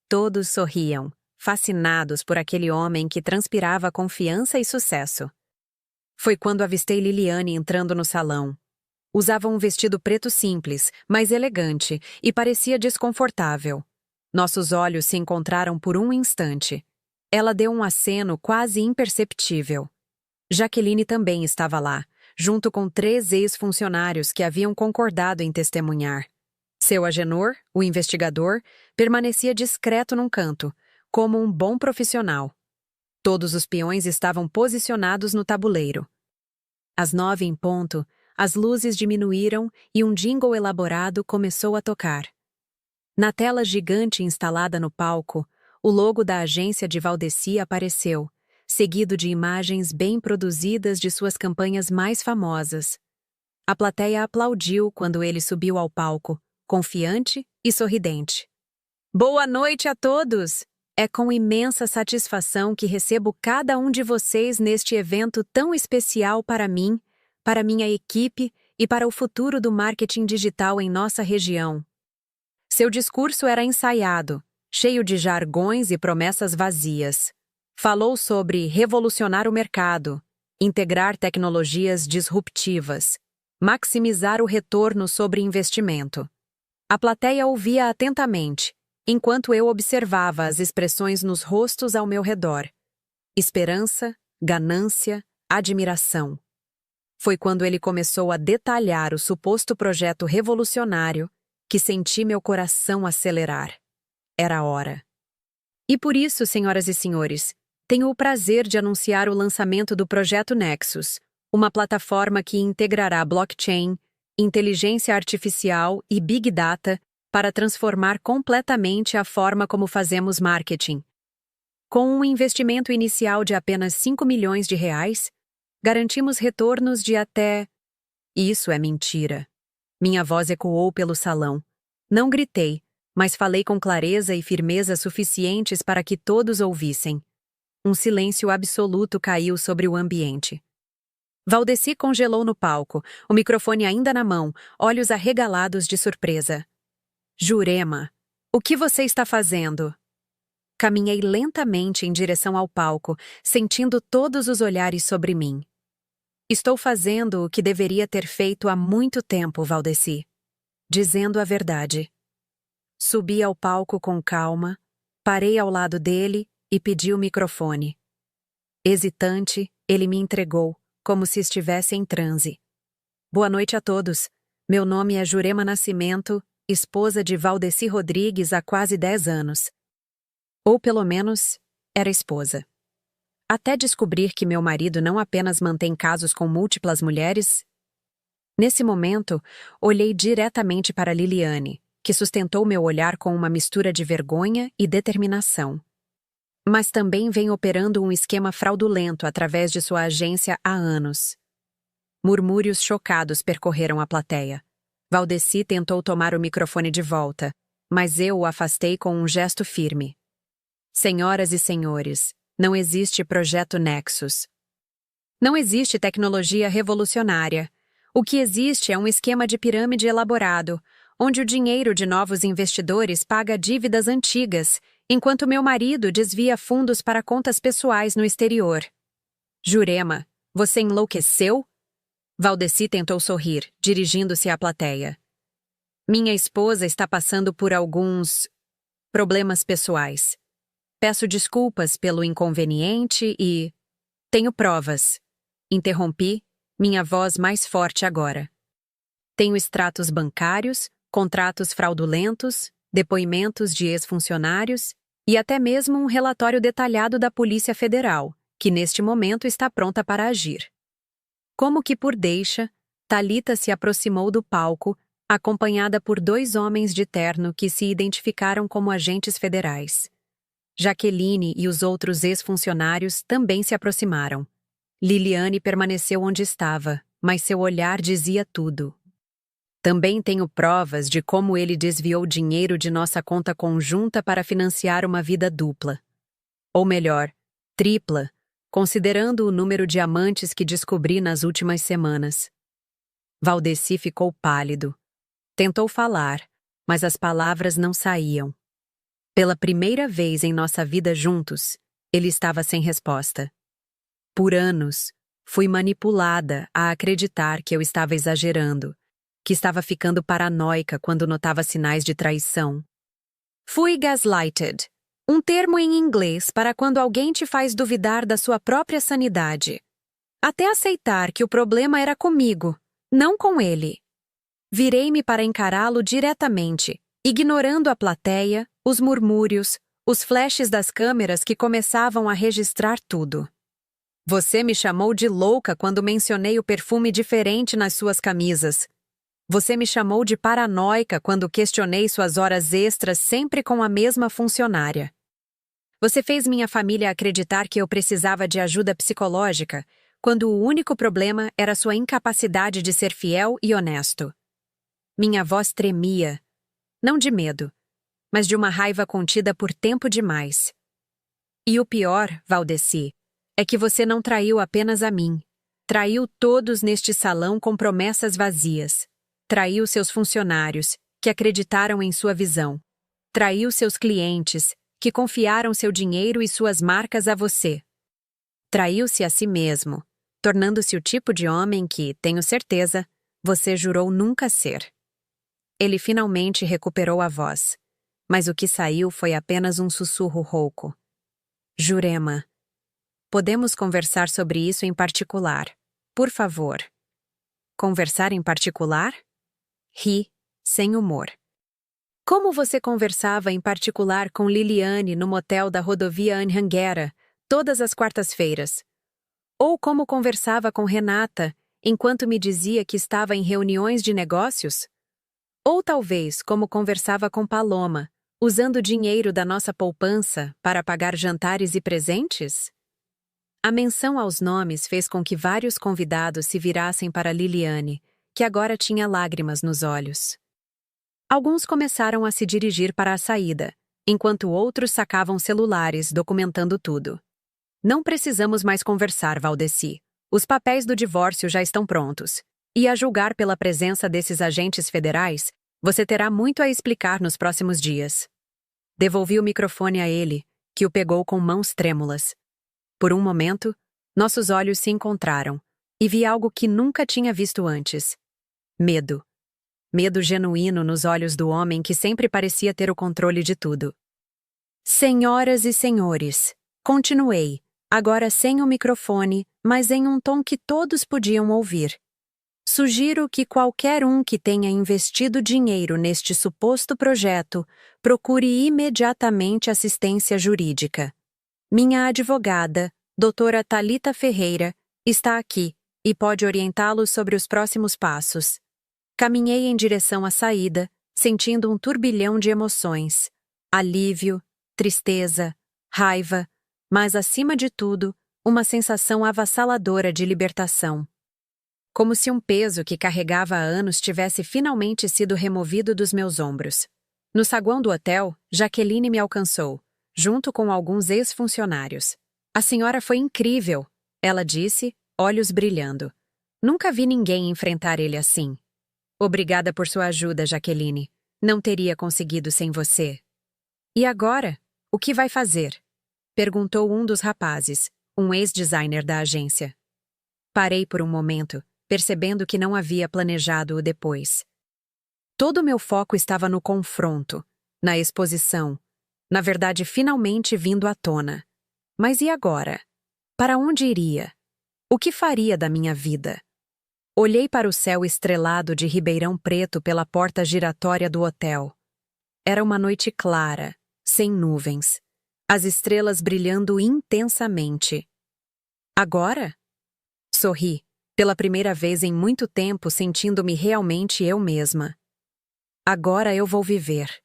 Todos sorriam, fascinados por aquele homem que transpirava confiança e sucesso. Foi quando avistei Liliane entrando no salão. Usava um vestido preto simples, mas elegante, e parecia desconfortável. Nossos olhos se encontraram por um instante. Ela deu um aceno quase imperceptível. Jaqueline também estava lá, junto com 3 ex-funcionários que haviam concordado em testemunhar. Seu Agenor, o investigador, permanecia discreto num canto, como um bom profissional. Todos os peões estavam posicionados no tabuleiro. Às 9 em ponto, as luzes diminuíram e um jingle elaborado começou a tocar. Na tela gigante instalada no palco, o logo da agência de Valdeci apareceu, seguido de imagens bem produzidas de suas campanhas mais famosas. A plateia aplaudiu quando ele subiu ao palco, confiante e sorridente. Boa noite a todos! É com imensa satisfação que recebo cada um de vocês neste evento tão especial para mim, para minha equipe e para o futuro do marketing digital em nossa região. Seu discurso era ensaiado, cheio de jargões e promessas vazias. Falou sobre revolucionar o mercado, integrar tecnologias disruptivas, maximizar o retorno sobre investimento. A plateia ouvia atentamente, enquanto eu observava as expressões nos rostos ao meu redor. Esperança, ganância, admiração. Foi quando ele começou a detalhar o suposto projeto revolucionário que senti meu coração acelerar. Era a hora. E por isso, senhoras e senhores, tenho o prazer de anunciar o lançamento do Projeto Nexus, uma plataforma que integrará blockchain, inteligência artificial e big data para transformar completamente a forma como fazemos marketing. Com um investimento inicial de apenas R$ 5 milhões, garantimos retornos de até... Isso é mentira. Minha voz ecoou pelo salão. Não gritei, mas falei com clareza e firmeza suficientes para que todos ouvissem. Um silêncio absoluto caiu sobre o ambiente. Valdeci congelou no palco, o microfone ainda na mão, olhos arregalados de surpresa. Jurema, o que você está fazendo? Caminhei lentamente em direção ao palco, sentindo todos os olhares sobre mim. Estou fazendo o que deveria ter feito há muito tempo, Valdeci. Dizendo a verdade. Subi ao palco com calma, parei ao lado dele e pedi o microfone. Hesitante, ele me entregou, como se estivesse em transe. Boa noite a todos. Meu nome é Jurema Nascimento, esposa de Valdeci Rodrigues há quase 10 anos. Ou pelo menos, era esposa. Até descobrir que meu marido não apenas mantém casos com múltiplas mulheres. Nesse momento, olhei diretamente para Liliane, que sustentou meu olhar com uma mistura de vergonha e determinação. Mas também vem operando um esquema fraudulento através de sua agência há anos. Murmúrios chocados percorreram a plateia. Valdeci tentou tomar o microfone de volta, mas eu o afastei com um gesto firme. Senhoras e senhores, não existe projeto Nexus. Não existe tecnologia revolucionária. O que existe é um esquema de pirâmide elaborado, onde o dinheiro de novos investidores paga dívidas antigas, enquanto meu marido desvia fundos para contas pessoais no exterior. Jurema, você enlouqueceu? Valdeci tentou sorrir, dirigindo-se à plateia. Minha esposa está passando por alguns problemas pessoais. Peço desculpas pelo inconveniente e... Tenho provas. Interrompi, minha voz mais forte agora. Tenho extratos bancários, contratos fraudulentos, depoimentos de ex-funcionários e até mesmo um relatório detalhado da Polícia Federal, que neste momento está pronta para agir. Como que por deixa, Thalita se aproximou do palco, acompanhada por 2 homens de terno que se identificaram como agentes federais. Jaqueline e os outros ex-funcionários também se aproximaram. Liliane permaneceu onde estava, mas seu olhar dizia tudo. Também tenho provas de como ele desviou dinheiro de nossa conta conjunta para financiar uma vida dupla. Ou melhor, tripla, considerando o número de amantes que descobri nas últimas semanas. Valdeci ficou pálido. Tentou falar, mas as palavras não saíam. Pela primeira vez em nossa vida juntos, ele estava sem resposta. Por anos, fui manipulada a acreditar que eu estava exagerando, que estava ficando paranoica quando notava sinais de traição. Fui gaslighted, um termo em inglês para quando alguém te faz duvidar da sua própria sanidade. Até aceitar que o problema era comigo, não com ele. Virei-me para encará-lo diretamente, ignorando a plateia, os murmúrios, os flashes das câmeras que começavam a registrar tudo. Você me chamou de louca quando mencionei o perfume diferente nas suas camisas. Você me chamou de paranoica quando questionei suas horas extras sempre com a mesma funcionária. Você fez minha família acreditar que eu precisava de ajuda psicológica, quando o único problema era sua incapacidade de ser fiel e honesto. Minha voz tremia, não de medo, mas de uma raiva contida por tempo demais. E o pior, Valdeci, é que você não traiu apenas a mim. Traiu todos neste salão com promessas vazias. Traiu seus funcionários, que acreditaram em sua visão. Traiu seus clientes, que confiaram seu dinheiro e suas marcas a você. Traiu-se a si mesmo, tornando-se o tipo de homem que, tenho certeza, você jurou nunca ser. Ele finalmente recuperou a voz, mas o que saiu foi apenas um sussurro rouco. Jurema, podemos conversar sobre isso em particular, por favor. Conversar em particular? Ri, sem humor. Como você conversava em particular com Liliane no motel da rodovia Anhanguera, todas as quartas-feiras? Ou como conversava com Renata, enquanto me dizia que estava em reuniões de negócios? Ou talvez como conversava com Paloma, usando dinheiro da nossa poupança para pagar jantares e presentes? A menção aos nomes fez com que vários convidados se virassem para Liliane, que agora tinha lágrimas nos olhos. Alguns começaram a se dirigir para a saída, enquanto outros sacavam celulares, documentando tudo. Não precisamos mais conversar, Valdeci. Os papéis do divórcio já estão prontos. E a julgar pela presença desses agentes federais, você terá muito a explicar nos próximos dias. Devolvi o microfone a ele, que o pegou com mãos trêmulas. Por um momento, nossos olhos se encontraram, e vi algo que nunca tinha visto antes. Medo. Medo genuíno nos olhos do homem que sempre parecia ter o controle de tudo. Senhoras e senhores, continuei, agora sem o microfone, mas em um tom que todos podiam ouvir. Sugiro que qualquer um que tenha investido dinheiro neste suposto projeto procure imediatamente assistência jurídica. Minha advogada, doutora Thalita Ferreira, está aqui e pode orientá-lo sobre os próximos passos. Caminhei em direção à saída, sentindo um turbilhão de emoções. Alívio, tristeza, raiva, mas, acima de tudo, uma sensação avassaladora de libertação. Como se um peso que carregava há anos tivesse finalmente sido removido dos meus ombros. No saguão do hotel, Jaqueline me alcançou, junto com alguns ex-funcionários. A senhora foi incrível, ela disse, olhos brilhando. Nunca vi ninguém enfrentar ele assim. Obrigada por sua ajuda, Jaqueline. Não teria conseguido sem você. E agora? O que vai fazer? Perguntou um dos rapazes, um ex-designer da agência. Parei por um momento, percebendo que não havia planejado o depois. Todo o meu foco estava no confronto, na exposição, na verdade finalmente vindo à tona. Mas e agora? Para onde iria? O que faria da minha vida? Olhei para o céu estrelado de Ribeirão Preto pela porta giratória do hotel. Era uma noite clara, sem nuvens, as estrelas brilhando intensamente. Agora? Sorri, pela primeira vez em muito tempo sentindo-me realmente eu mesma. Agora eu vou viver.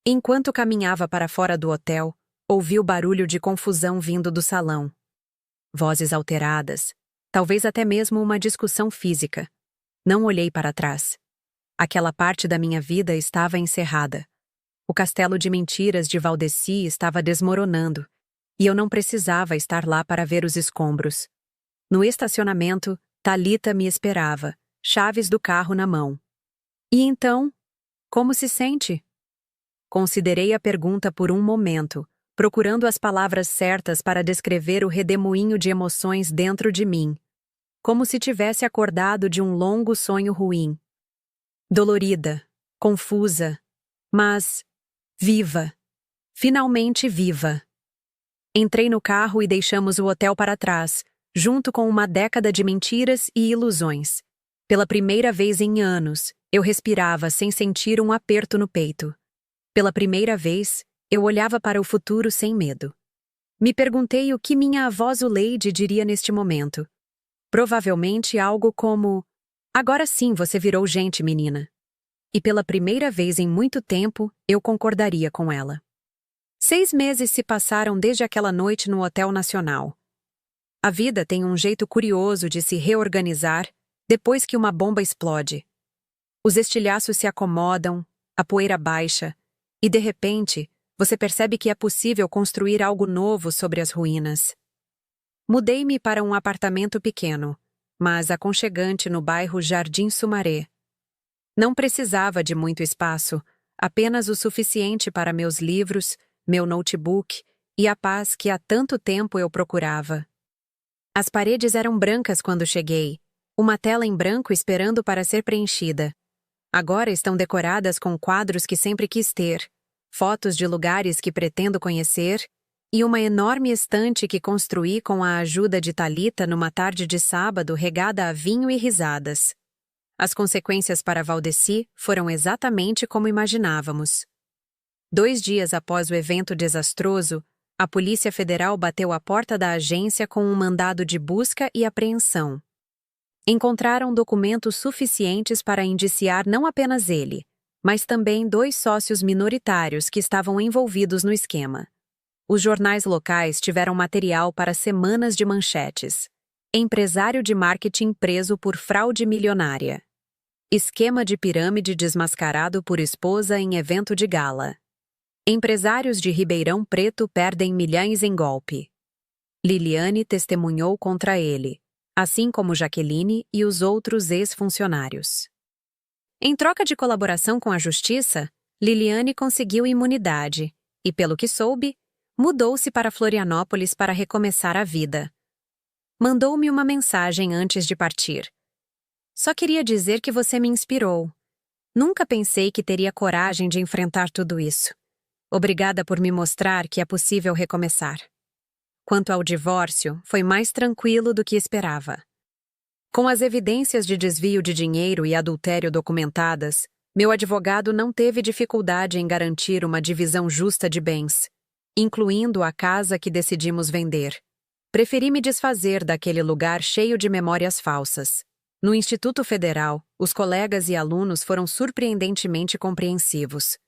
Enquanto caminhava para fora do hotel, ouvi o barulho de confusão vindo do salão. Vozes alteradas, talvez até mesmo uma discussão física. Não olhei para trás. Aquela parte da minha vida estava encerrada. O castelo de mentiras de Valdeci estava desmoronando, e eu não precisava estar lá para ver os escombros. No estacionamento, Thalita me esperava, chaves do carro na mão. E então, como se sente? Considerei a pergunta por um momento, procurando as palavras certas para descrever o redemoinho de emoções dentro de mim, como se tivesse acordado de um longo sonho ruim. Dolorida, confusa, mas viva. Finalmente viva. Entrei no carro e deixamos o hotel para trás, junto com uma década de mentiras e ilusões. Pela primeira vez em anos, eu respirava sem sentir um aperto no peito. Pela primeira vez, eu olhava para o futuro sem medo. Me perguntei o que minha avó Zuleide diria neste momento. Provavelmente algo como: agora sim você virou gente, menina. E pela primeira vez em muito tempo, eu concordaria com ela. 6 meses se passaram desde aquela noite no Hotel Nacional. A vida tem um jeito curioso de se reorganizar depois que uma bomba explode. Os estilhaços se acomodam, a poeira baixa, e de repente, você percebe que é possível construir algo novo sobre as ruínas. Mudei-me para um apartamento pequeno, mas aconchegante no bairro Jardim Sumaré. Não precisava de muito espaço, apenas o suficiente para meus livros, meu notebook e a paz que há tanto tempo eu procurava. As paredes eram brancas quando cheguei, uma tela em branco esperando para ser preenchida. Agora estão decoradas com quadros que sempre quis ter, fotos de lugares que pretendo conhecer e uma enorme estante que construí com a ajuda de Thalita numa tarde de sábado regada a vinho e risadas. As consequências para Valdeci foram exatamente como imaginávamos. 2 dias após o evento desastroso, a Polícia Federal bateu à porta da agência com um mandado de busca e apreensão. Encontraram documentos suficientes para indiciar não apenas ele, mas também 2 sócios minoritários que estavam envolvidos no esquema. Os jornais locais tiveram material para semanas de manchetes. Empresário de marketing preso por fraude milionária. Esquema de pirâmide desmascarado por esposa em evento de gala. Empresários de Ribeirão Preto perdem milhões em golpe. Liliane testemunhou contra ele, assim como Jaqueline e os outros ex-funcionários. Em troca de colaboração com a justiça, Liliane conseguiu imunidade e, pelo que soube, mudou-se para Florianópolis para recomeçar a vida. Mandou-me uma mensagem antes de partir. Só queria dizer que você me inspirou. Nunca pensei que teria coragem de enfrentar tudo isso. Obrigada por me mostrar que é possível recomeçar. Quanto ao divórcio, foi mais tranquilo do que esperava. Com as evidências de desvio de dinheiro e adultério documentadas, meu advogado não teve dificuldade em garantir uma divisão justa de bens. incluindo a casa que decidimos vender. Preferi me desfazer daquele lugar cheio de memórias falsas. No Instituto Federal, os colegas e alunos foram surpreendentemente compreensivos.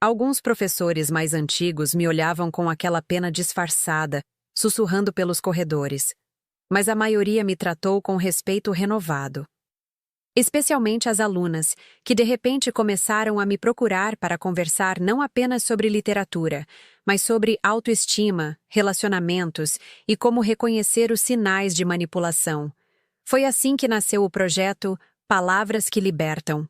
Alguns professores mais antigos me olhavam com aquela pena disfarçada, sussurrando pelos corredores. Mas a maioria me tratou com respeito renovado. Especialmente as alunas, que de repente começaram a me procurar para conversar não apenas sobre literatura, mas sobre autoestima, relacionamentos e como reconhecer os sinais de manipulação. Foi assim que nasceu o projeto Palavras que Libertam,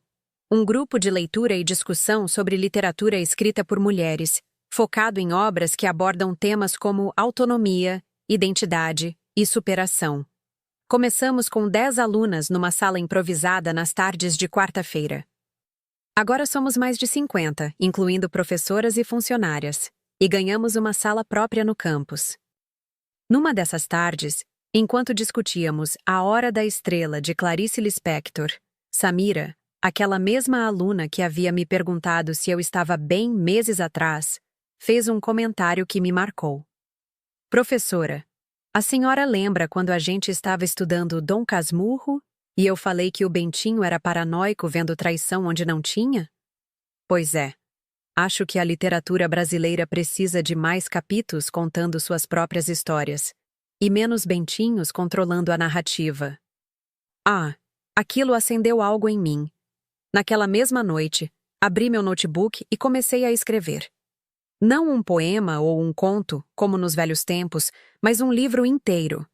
um grupo de leitura e discussão sobre literatura escrita por mulheres, focado em obras que abordam temas como autonomia, identidade e superação. Começamos com 10 alunas numa sala improvisada nas tardes de quarta-feira. Agora somos mais de 50, incluindo professoras e funcionárias, e ganhamos uma sala própria no campus. Numa dessas tardes, enquanto discutíamos A Hora da Estrela de Clarice Lispector, Samira, aquela mesma aluna que havia me perguntado se eu estava bem meses atrás, fez um comentário que me marcou. Professora, a senhora lembra quando a gente estava estudando Dom Casmurro e eu falei que o Bentinho era paranoico vendo traição onde não tinha? Pois é. Acho que a literatura brasileira precisa de mais capítulos contando suas próprias histórias, e menos Bentinhos controlando a narrativa. Ah, aquilo acendeu algo em mim. Naquela mesma noite, abri meu notebook e comecei a escrever. Não um poema ou um conto, como nos velhos tempos, mas um livro inteiro.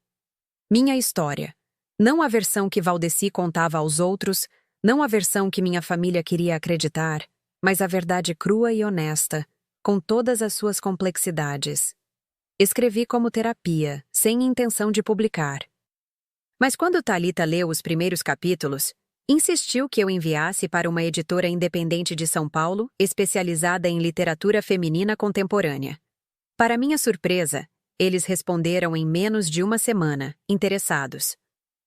Minha história. Não a versão que Valdeci contava aos outros, não a versão que minha família queria acreditar, mas a verdade crua e honesta, com todas as suas complexidades. Escrevi como terapia, sem intenção de publicar. Mas quando Thalita leu os primeiros capítulos, insistiu que eu enviasse para uma editora independente de São Paulo, especializada em literatura feminina contemporânea. Para minha surpresa, eles responderam em menos de uma semana, interessados.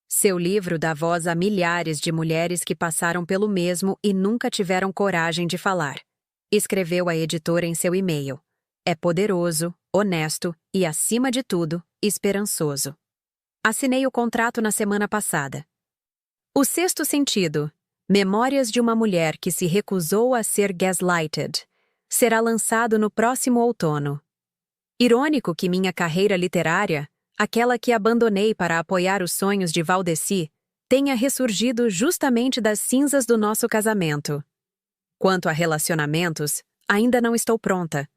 Seu livro dá voz a milhares de mulheres que passaram pelo mesmo e nunca tiveram coragem de falar. Escreveu a editora em seu e-mail. É poderoso, honesto e, acima de tudo, esperançoso. Assinei o contrato na semana passada. O Sexto Sentido, Memórias de uma Mulher que se recusou a ser gaslighted, será lançado no próximo outono. Irônico que minha carreira literária, aquela que abandonei para apoiar os sonhos de Valdeci, tenha ressurgido justamente das cinzas do nosso casamento. Quanto a relacionamentos, ainda não estou pronta.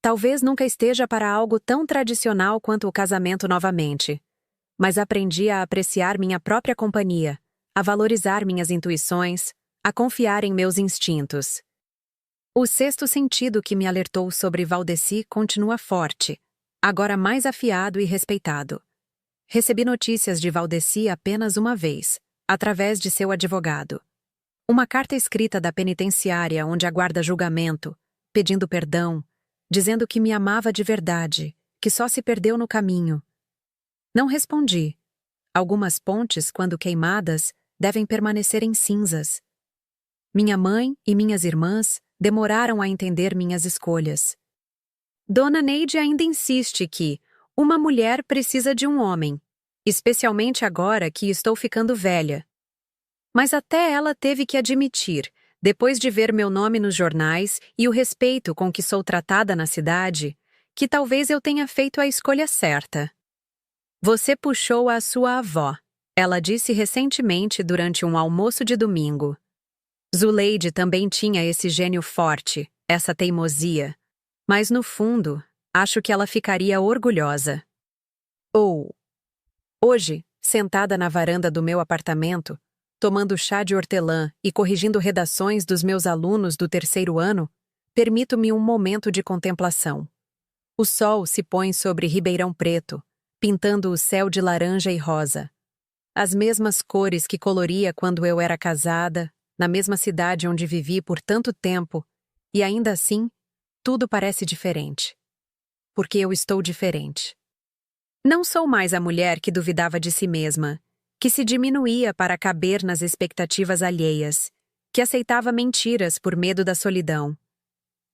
Talvez nunca esteja para algo tão tradicional quanto o casamento novamente. Mas aprendi a apreciar minha própria companhia, a valorizar minhas intuições, a confiar em meus instintos. O sexto sentido que me alertou sobre Valdeci continua forte, agora mais afiado e respeitado. Recebi notícias de Valdeci apenas uma vez, através de seu advogado. Uma carta escrita da penitenciária onde aguarda julgamento, pedindo perdão, dizendo que me amava de verdade, que só se perdeu no caminho. Não respondi. Algumas pontes, quando queimadas, devem permanecer em cinzas. Minha mãe e minhas irmãs demoraram a entender minhas escolhas. Dona Neide ainda insiste que uma mulher precisa de um homem, especialmente agora que estou ficando velha. Mas até ela teve que admitir, depois de ver meu nome nos jornais e o respeito com que sou tratada na cidade, que talvez eu tenha feito a escolha certa. Você puxou a sua avó, ela disse recentemente durante um almoço de domingo. Zuleide também tinha esse gênio forte, essa teimosia. Mas no fundo, acho que ela ficaria orgulhosa. Hoje, sentada na varanda do meu apartamento, tomando chá de hortelã e corrigindo redações dos meus alunos do terceiro ano, permito-me um momento de contemplação. O sol se põe sobre Ribeirão Preto, pintando o céu de laranja e rosa. As mesmas cores que coloria quando eu era casada, na mesma cidade onde vivi por tanto tempo, e ainda assim, tudo parece diferente. Porque eu estou diferente. Não sou mais a mulher que duvidava de si mesma, que se diminuía para caber nas expectativas alheias, que aceitava mentiras por medo da solidão.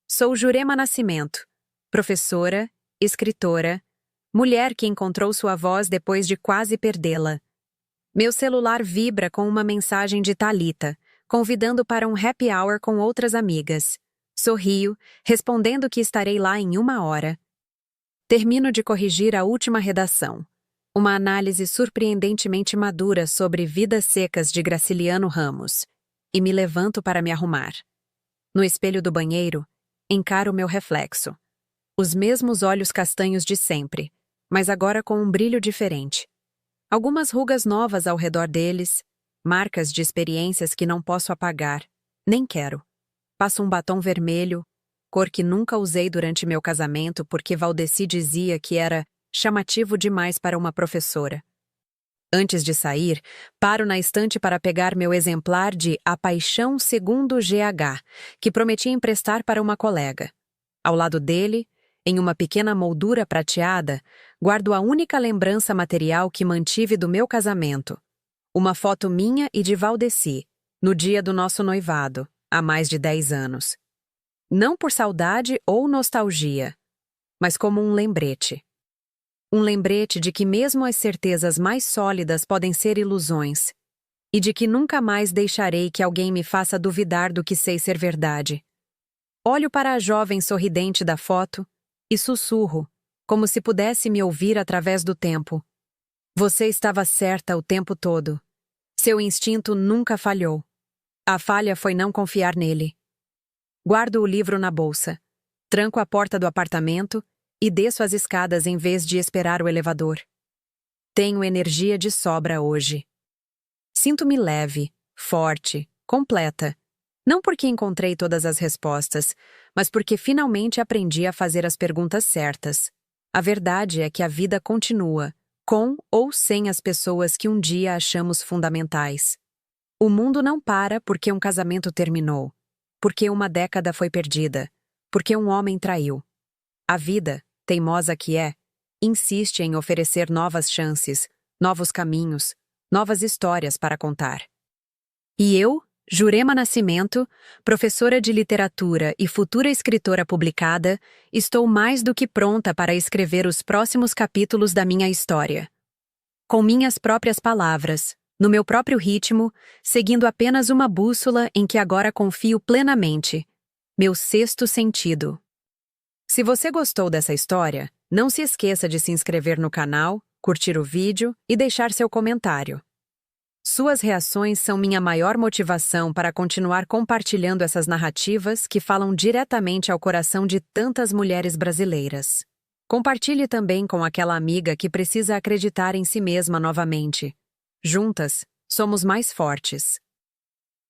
Sou Jurema Nascimento, professora escritora, mulher que encontrou sua voz depois de quase perdê-la. Meu celular vibra com uma mensagem de Thalita, convidando para um happy hour com outras amigas. Sorrio, respondendo que estarei lá em 1 hora. Termino de corrigir a última redação. Uma análise surpreendentemente madura sobre Vidas Secas de Graciliano Ramos. E me levanto para me arrumar. No espelho do banheiro, encaro meu reflexo. Os mesmos olhos castanhos de sempre, mas agora com um brilho diferente. Algumas rugas novas ao redor deles, marcas de experiências que não posso apagar, nem quero. Passo um batom vermelho, cor que nunca usei durante meu casamento porque Valdeci dizia que era chamativo demais para uma professora. Antes de sair, paro na estante para pegar meu exemplar de A Paixão segundo GH, que prometi emprestar para uma colega. Ao lado dele, em uma pequena moldura prateada, guardo a única lembrança material que mantive do meu casamento. Uma foto minha e de Valdeci, no dia do nosso noivado, há mais de 10 anos. Não por saudade ou nostalgia, mas como um lembrete. Um lembrete de que mesmo as certezas mais sólidas podem ser ilusões, e de que nunca mais deixarei que alguém me faça duvidar do que sei ser verdade. Olho para a jovem sorridente da foto e sussurro, como se pudesse me ouvir através do tempo. Você estava certa o tempo todo. Seu instinto nunca falhou. A falha foi não confiar nele. Guardo o livro na bolsa, tranco a porta do apartamento e desço as escadas em vez de esperar o elevador. Tenho energia de sobra hoje. Sinto-me leve, forte, completa. Não porque encontrei todas as respostas, mas porque finalmente aprendi a fazer as perguntas certas. A verdade é que a vida continua, com ou sem as pessoas que um dia achamos fundamentais. O mundo não para porque um casamento terminou, porque uma década foi perdida, porque um homem traiu. A vida, teimosa que é, insiste em oferecer novas chances, novos caminhos, novas histórias para contar. E eu, Jurema Nascimento, professora de literatura e futura escritora publicada, estou mais do que pronta para escrever os próximos capítulos da minha história. Com minhas próprias palavras, no meu próprio ritmo, seguindo apenas uma bússola em que agora confio plenamente, meu sexto sentido. Se você gostou dessa história, não se esqueça de se inscrever no canal, curtir o vídeo e deixar seu comentário. Suas reações são minha maior motivação para continuar compartilhando essas narrativas que falam diretamente ao coração de tantas mulheres brasileiras. Compartilhe também com aquela amiga que precisa acreditar em si mesma novamente. Juntas, somos mais fortes.